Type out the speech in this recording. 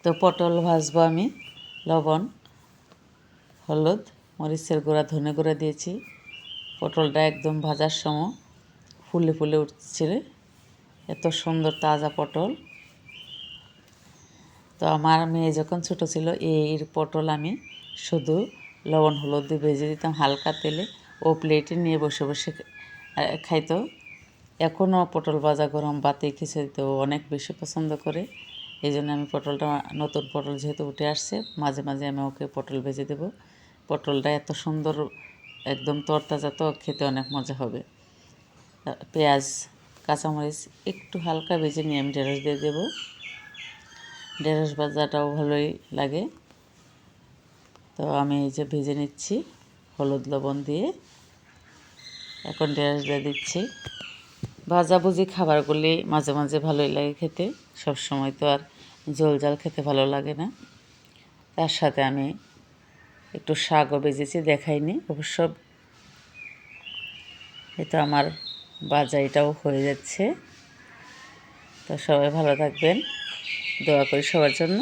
তো পটল ভাজবো আমি। লবণ, হলুদ, মরিচের গুঁড়া, ধনে গুঁড়া দিয়েছি। পটলটা একদম ভাজার সময় ফুলে ফুলে উঠছে, এত সুন্দর তাজা পটল। তো আমার মেয়ে যখন ছোটো ছিল এই পটল আমি শুধু লবণ হলুদ দিয়ে ভেজে দিতাম হালকা তেলে, ও প্লেটে নিয়ে বসে বসে খাইতো। এখনও পটল ভাজা গরম ভাতে খিচুড়িতে ও অনেক বেশি পছন্দ করে। এই জন্য আমি পটলটা, নতুন পটল যেহেতু উঠে আসছে, মাঝে মাঝে আমি ওকে পটল ভেজে দেবো। পটলটা এত সুন্দর একদম তরতাজা, তো খেতে অনেক মজা হবে। পেঁয়াজ, কাঁচামরিচ একটু হালকা ভেজে নিয়ে আমি ঢেঁড়স দিয়ে দেবো। ঢেঁড়স ভাজাটাও ভালোই লাগে। তো আমি এই যে ভেজে নিচ্ছি হলুদ লবণ দিয়ে। এখন ঢেঁড়স দিয়ে দিচ্ছি। ভাজাভুজি খাবারগুলি মাঝে মাঝে ভালোই লাগে খেতে, সব সময় তো আর ঝোল ঝাল খেতে ভালো লাগে না। তার সাথে আমি একটু শাকও ভেজেছি, দেখাইনি অবশ্য। এই তো আমার ভাজা এটাও হয়ে যাচ্ছে। তো সবাই ভালো থাকবেন, দোয়া করি সবার জন্য।